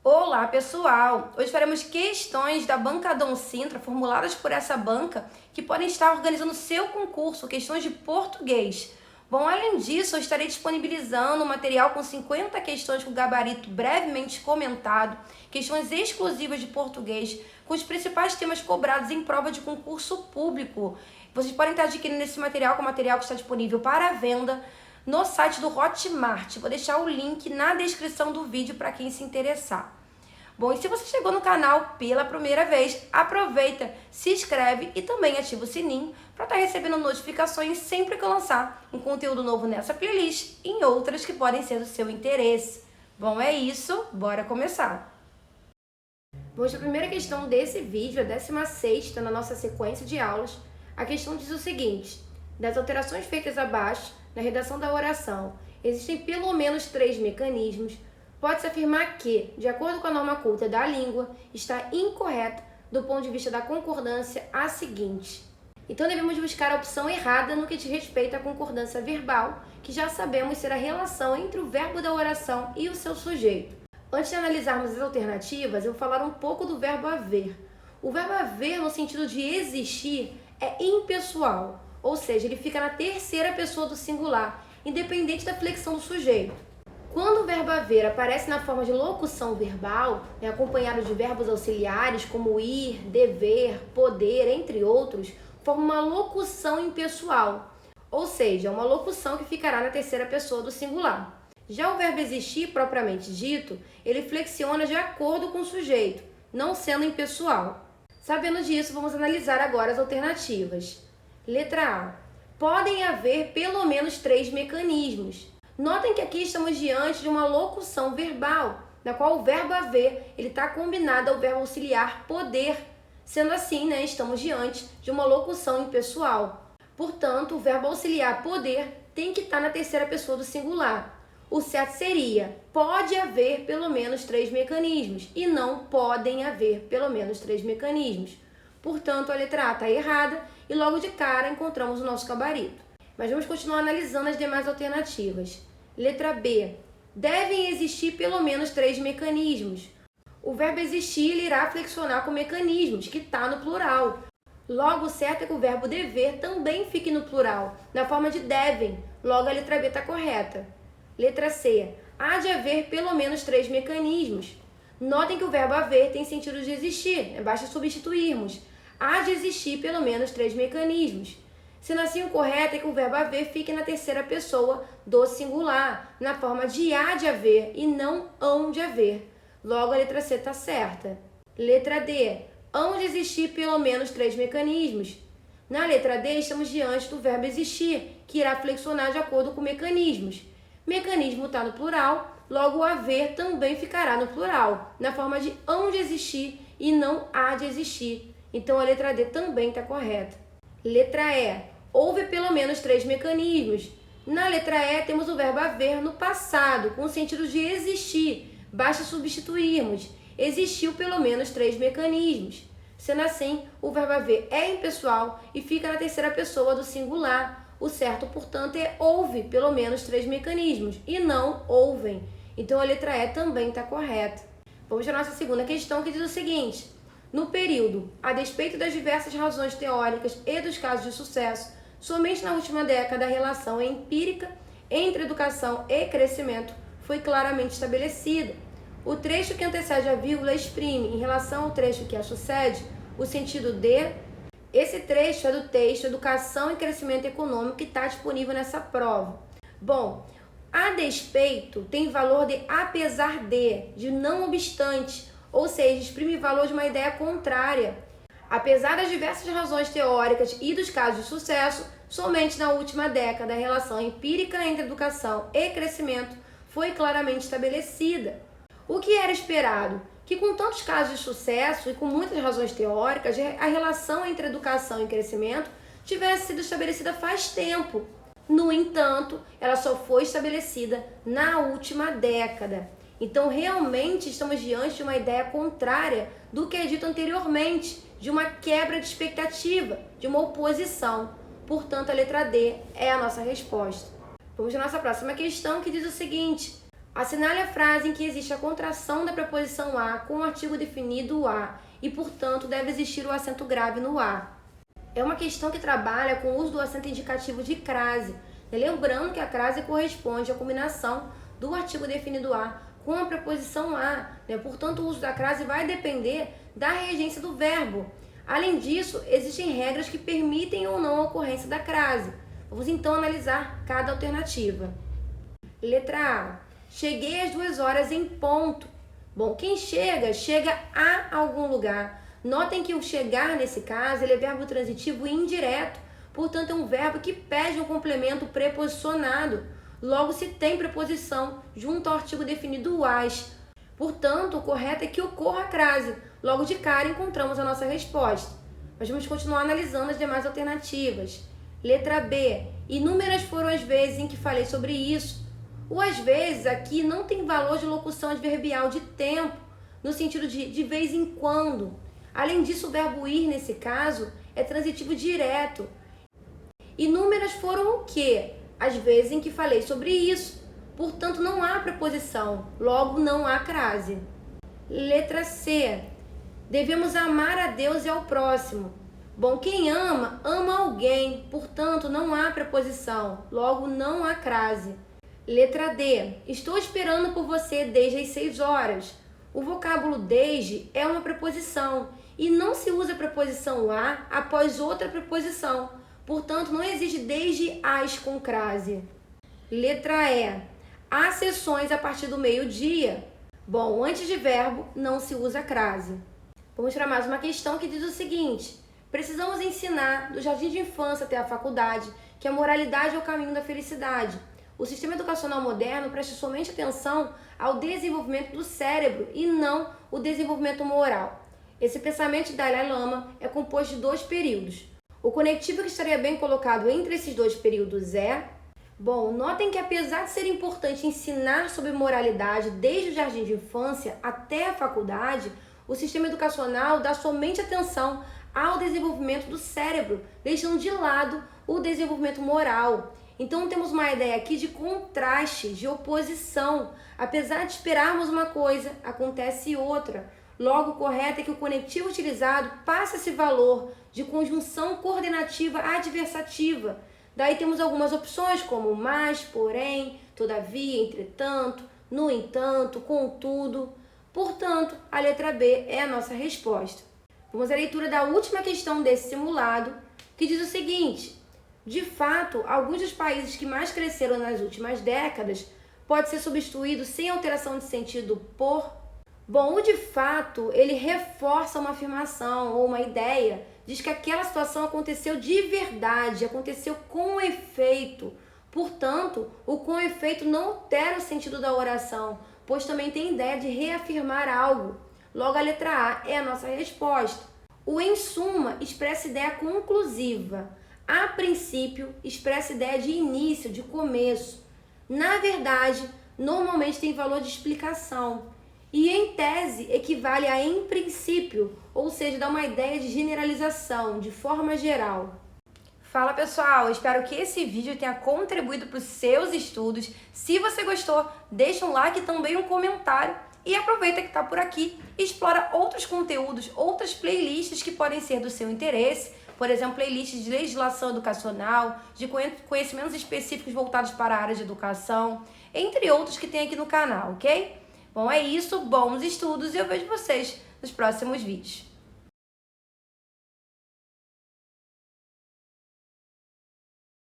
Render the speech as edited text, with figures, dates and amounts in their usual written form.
Olá, pessoal! Hoje faremos questões da banca Dom Sintra, formuladas por essa banca, que podem estar organizando seu concurso, questões de português. Bom, além disso, eu estarei disponibilizando um material com 50 questões com gabarito brevemente comentado, questões exclusivas de português, com os principais temas cobrados em prova de concurso público. Vocês podem estar adquirindo esse material, que é um material que está disponível para venda no site do Hotmart. Vou deixar o link na descrição do vídeo para quem se interessar. Bom, e se você chegou no canal pela primeira vez, aproveita, se inscreve e também ativa o sininho para estar recebendo notificações sempre que eu lançar um conteúdo novo nessa playlist e em outras que podem ser do seu interesse. Bom, é isso, bora começar! Bom, a primeira questão desse vídeo, a 16ª na nossa sequência de aulas. A questão diz o seguinte: das alterações feitas abaixo, na redação da oração, existem pelo menos 3 mecanismos. Pode-se afirmar que, de acordo com a norma culta da língua, está incorreta do ponto de vista da concordância a seguinte. Então, devemos buscar a opção errada no que diz respeito à concordância verbal, que já sabemos ser a relação entre o verbo da oração e o seu sujeito. Antes de analisarmos as alternativas, eu vou falar um pouco do verbo haver. O verbo haver, no sentido de existir, é impessoal, ou seja, ele fica na terceira pessoa do singular, independente da flexão do sujeito. Quando o verbo haver aparece na forma de locução verbal, acompanhado de verbos auxiliares como ir, dever, poder, entre outros, forma uma locução impessoal, ou seja, uma locução que ficará na terceira pessoa do singular. Já o verbo existir, propriamente dito, ele flexiona de acordo com o sujeito, não sendo impessoal. Sabendo disso, vamos analisar agora as alternativas. Letra A. Podem haver pelo menos 3 mecanismos. Notem que aqui estamos diante de uma locução verbal, na qual o verbo haver está combinado ao verbo auxiliar poder. Sendo assim, estamos diante de uma locução impessoal. Portanto, o verbo auxiliar poder tem que estar na terceira pessoa do singular. O certo seria, pode haver pelo menos 3 mecanismos, e não podem haver pelo menos 3 mecanismos. Portanto, a letra A está errada e logo de cara encontramos o nosso gabarito. Mas vamos continuar analisando as demais alternativas. Letra B. Devem existir pelo menos 3 mecanismos. O verbo existir ele irá flexionar com mecanismos, que está no plural. Logo, o certo é que o verbo dever também fique no plural, na forma de devem. Logo, a letra B está correta. Letra C. Há de haver pelo menos 3 mecanismos. Notem que o verbo haver tem sentido de existir, basta substituirmos. Há de existir pelo menos 3 mecanismos. Sendo assim, o correto é que o verbo haver fique na terceira pessoa do singular, na forma de há de haver e não hão de haver. Logo, a letra C está certa. Letra D. Hão de existir pelo menos 3 mecanismos. Na letra D, estamos diante do verbo existir, que irá flexionar de acordo com mecanismos. Mecanismo está no plural, logo o haver também ficará no plural, na forma de hão de existir e não há de existir. Então, a letra D também está correta. Letra E. Houve pelo menos 3 mecanismos. Na letra E, temos o verbo haver no passado, com o sentido de existir. Basta substituirmos. Existiu pelo menos 3 mecanismos. Sendo assim, o verbo haver é impessoal e fica na terceira pessoa do singular. O certo, portanto, é houve pelo menos 3 mecanismos e não houvem. Então, a letra E também está correta. Vamos para a nossa segunda questão, que diz o seguinte: no período, a despeito das diversas razões teóricas e dos casos de sucesso, somente na última década a relação empírica entre educação e crescimento foi claramente estabelecida. O trecho que antecede a vírgula exprime, em relação ao trecho que a sucede, o sentido de. Esse trecho é do texto Educação e Crescimento Econômico, que está disponível nessa prova. Bom, a despeito tem valor de apesar de não obstante, ou seja, exprime valor de uma ideia contrária. Apesar das diversas razões teóricas e dos casos de sucesso, somente na última década a relação empírica entre educação e crescimento foi claramente estabelecida. O que era esperado? Que com tantos casos de sucesso e com muitas razões teóricas, a relação entre educação e crescimento tivesse sido estabelecida faz tempo. No entanto, ela só foi estabelecida na última década. Então, realmente, estamos diante de uma ideia contrária do que é dito anteriormente, de uma quebra de expectativa, de uma oposição. Portanto, a letra D é a nossa resposta. Vamos à nossa próxima questão, que diz o seguinte: Assinale a frase em que existe a contração da preposição a com o artigo definido a e, portanto, deve existir o acento grave no a. É uma questão que trabalha com o uso do acento indicativo de crase, lembrando que a crase corresponde à combinação do artigo definido a com a preposição a, portanto, o uso da crase vai depender da regência do verbo. Além disso, existem regras que permitem ou não a ocorrência da crase. Vamos então analisar cada alternativa. Letra A. Cheguei às 2 horas em ponto. Bom, quem chega, chega a algum lugar. Notem que o chegar, nesse caso, ele é verbo transitivo e indireto. Portanto, é um verbo que pede um complemento preposicionado. Logo, se tem preposição junto ao artigo definido as. Portanto, o correto é que ocorra a crase. Logo de cara, encontramos a nossa resposta. Mas vamos continuar analisando as demais alternativas. Letra B. Inúmeras foram as vezes em que falei sobre isso. O às vezes aqui não tem valor de locução adverbial de tempo, no sentido de vez em quando. Além disso, o verbo ir, nesse caso, é transitivo direto. Inúmeras foram o quê? As vezes em que falei sobre isso. Portanto, não há preposição, logo não há crase. Letra C. Devemos amar a Deus e ao próximo. Bom, quem ama, ama alguém, portanto, não há preposição, logo não há crase. Letra D. Estou esperando por você desde as 6 horas. O vocábulo desde é uma preposição e não se usa a preposição a após outra preposição. Portanto, não existe desde as com crase. Letra E. Há sessões a partir do meio-dia. Bom, antes de verbo, não se usa crase. Vamos para mais uma questão que diz o seguinte. Precisamos ensinar, do jardim de infância até a faculdade, que a moralidade é o caminho da felicidade. O sistema educacional moderno presta somente atenção ao desenvolvimento do cérebro e não o desenvolvimento moral. Esse pensamento de Dalai Lama é composto de 2 períodos. O conectivo que estaria bem colocado entre esses 2 períodos é... Bom, notem que apesar de ser importante ensinar sobre moralidade desde o jardim de infância até a faculdade, o sistema educacional dá somente atenção ao desenvolvimento do cérebro, deixando de lado o desenvolvimento moral. Então temos uma ideia aqui de contraste, de oposição. Apesar de esperarmos uma coisa, acontece outra. Logo, o correto é que o conectivo utilizado passe esse valor de conjunção coordenativa adversativa. Daí temos algumas opções como mas, porém, todavia, entretanto, no entanto, contudo. Portanto, a letra B é a nossa resposta. Vamos à leitura da última questão desse simulado, que diz o seguinte: de fato, alguns dos países que mais cresceram nas últimas décadas pode ser substituído sem alteração de sentido por... Bom, o de fato, ele reforça uma afirmação ou uma ideia, diz que aquela situação aconteceu de verdade, aconteceu com efeito. Portanto, o com efeito não altera o sentido da oração, pois também tem ideia de reafirmar algo. Logo, a letra A é a nossa resposta. O em suma expressa ideia conclusiva. A princípio, expressa ideia de início, de começo. Na verdade, normalmente tem valor de explicação. E em tese equivale a em princípio, ou seja, dá uma ideia de generalização, de forma geral. Fala pessoal, espero que esse vídeo tenha contribuído para os seus estudos. Se você gostou, deixa um like e também um comentário. E aproveita que está por aqui e explora outros conteúdos, outras playlists que podem ser do seu interesse. Por exemplo, playlists de legislação educacional, de conhecimentos específicos voltados para a área de educação, entre outros que tem aqui no canal, ok? Bom, é isso, bons estudos e eu vejo vocês nos próximos vídeos.